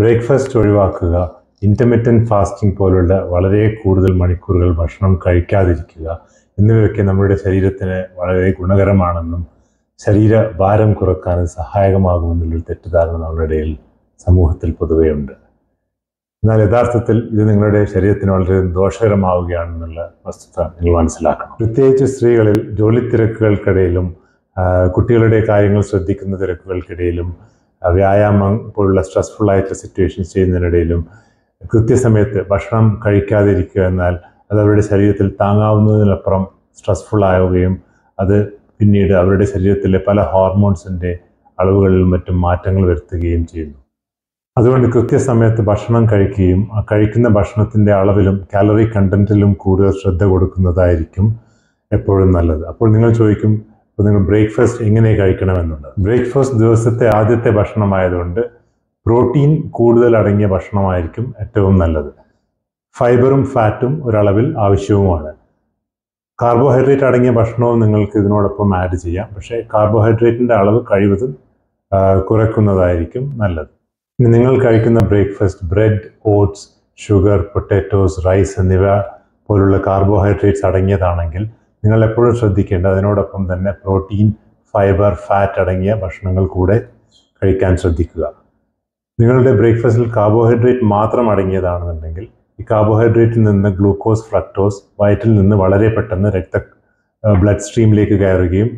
Breakfast ഒഴിവാക്കുക, intermittent fasting പോലുള്ള വളരെ കൂടുതൽ മണിക്കൂറുകൾ ഭക്ഷണം കഴിക്കാതിരിക്കുക എന്നിവയൊക്കെ നമ്മുടെ ശരീരത്തിന് വളരെ ഗുണകരമാണെന്നും ശരീരഭാരം കുറക്കാനും സഹായകമാകുമെന്നുള്ളൊരു തെറ്റിദ്ധാരണ നമ്മുടെ ഇടയിൽ സമൂഹത്തിൽ പൊതുവെയുണ്ട്. എന്നാൽ യഥാർത്ഥത്തിൽ ഇത് നിങ്ങളുടെ ശരീരത്തിന് വളരെ ദോഷകരമാവുകയാണെന്നുള്ള വസ്തുത നിങ്ങൾ മനസ്സിലാക്കണം. പ്രത്യേകിച്ച് സ്ത്രീകളിൽ ജോലി തിരക്കുകൾക്കിടയിലും കുട്ടികളുടെ കാര്യങ്ങൾ ശ്രദ്ധിക്കുന്ന തിരക്കുകൾക്കിടയിലും വ്യായാമം പോലുള്ള സ്ട്രെസ്ഫുള്ളായിട്ടുള്ള സിറ്റുവേഷൻസ് ചെയ്യുന്നതിനിടയിലും കൃത്യസമയത്ത് ഭക്ഷണം കഴിക്കാതിരിക്കുക എന്നാൽ അത് അവരുടെ ശരീരത്തിൽ താങ്ങാവുന്നതിനപ്പുറം സ്ട്രെസ്ഫുള്ളാവുകയും അത് പിന്നീട് അവരുടെ ശരീരത്തിലെ പല ഹോർമോൺസിൻ്റെ അളവുകളിൽ മറ്റും മാറ്റങ്ങൾ വരുത്തുകയും ചെയ്യുന്നു. അതുകൊണ്ട് കൃത്യസമയത്ത് ഭക്ഷണം കഴിക്കുകയും ആ കഴിക്കുന്ന ഭക്ഷണത്തിൻ്റെ അളവിലും കാലറി കണ്ടൻറ്റിലും കൂടുതൽ ശ്രദ്ധ കൊടുക്കുന്നതായിരിക്കും എപ്പോഴും നല്ലത്. അപ്പോൾ നിങ്ങൾ ചോദിക്കും, അപ്പോൾ നിങ്ങൾ ബ്രേക്ക്ഫാസ്റ്റ് എങ്ങനെ കഴിക്കണമെന്നുള്ളത്. ബ്രേക്ക്ഫാസ്റ്റ് ദിവസത്തെ ആദ്യത്തെ ഭക്ഷണമായതുകൊണ്ട് പ്രോട്ടീൻ കൂടുതൽ അടങ്ങിയ ഭക്ഷണമായിരിക്കും ഏറ്റവും നല്ലത്. ഫൈബറും ഫാറ്റും ഒരളവിൽ ആവശ്യവുമാണ്. കാർബോഹൈഡ്രേറ്റ് അടങ്ങിയ ഭക്ഷണവും നിങ്ങൾക്ക് ഇതിനോടൊപ്പം ആഡ് ചെയ്യാം. പക്ഷേ കാർബോഹൈഡ്രേറ്റിൻ്റെ അളവ് കഴിവതും കുറയ്ക്കുന്നതായിരിക്കും നല്ലത്. ഇനി നിങ്ങൾ കഴിക്കുന്ന breakfast bread, oats, sugar, potatoes, rice എന്നിവ പോലുള്ള കാർബോഹൈഡ്രേറ്റ്സ് അടങ്ങിയതാണെങ്കിൽ നിങ്ങൾ എപ്പോഴും ശ്രദ്ധിക്കേണ്ടത് അതിനോടൊപ്പം തന്നെ പ്രോട്ടീൻ, ഫൈബർ, ഫാറ്റ് അടങ്ങിയ ഭക്ഷണങ്ങൾ കൂടെ കഴിക്കാൻ ശ്രദ്ധിക്കുക. നിങ്ങളുടെ ബ്രേക്ക്ഫാസ്റ്റിൽ കാർബോഹൈഡ്രേറ്റ് മാത്രം അടങ്ങിയതാണെന്നുണ്ടെങ്കിൽ ഈ കാർബോഹൈഡ്രേറ്റിൽ നിന്ന് ഗ്ലൂക്കോസ്, ഫ്രക്ടോസ് വയറ്റിൽ നിന്ന് വളരെ പെട്ടെന്ന് ബ്ലഡ് സ്ട്രീമിലേക്ക് കയറുകയും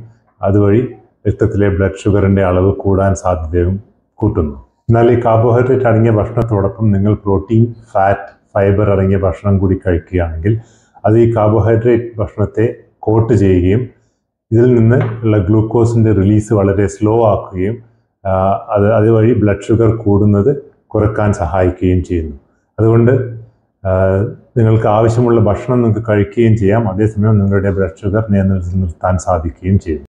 അതുവഴി രക്തത്തിലെ ബ്ലഡ് ഷുഗറിൻ്റെ അളവ് കൂടാൻ സാധ്യതയും കൂട്ടുന്നു. എന്നാൽ ഈ കാർബോഹൈഡ്രേറ്റ് അടങ്ങിയ ഭക്ഷണത്തോടൊപ്പം നിങ്ങൾ പ്രോട്ടീൻ, ഫാറ്റ്, ഫൈബർ അടങ്ങിയ ഭക്ഷണം കൂടി കഴിക്കുകയാണെങ്കിൽ അത് ഈ കാർബോഹൈഡ്രേറ്റ് ഭക്ഷണത്തെ കോട്ട് ചെയ്യുകയും ഇതിൽ നിന്ന് ഉള്ള ഗ്ലൂക്കോസിൻ്റെ റിലീസ് വളരെ സ്ലോ ആക്കുകയും അതുവഴി ബ്ലഡ് ഷുഗർ കൂടുന്നത് കുറക്കാൻ സഹായിക്കുകയും ചെയ്യുന്നു. അതുകൊണ്ട് നിങ്ങൾക്ക് ആവശ്യമുള്ള ഭക്ഷണം നിങ്ങൾക്ക് കഴിക്കുകയും ചെയ്യാം, അതേസമയം നിങ്ങളുടെ ബ്ലഡ് ഷുഗർ നിയന്ത്രണത്തിൽ നിർത്താൻ സാധിക്കുകയും ചെയ്യും.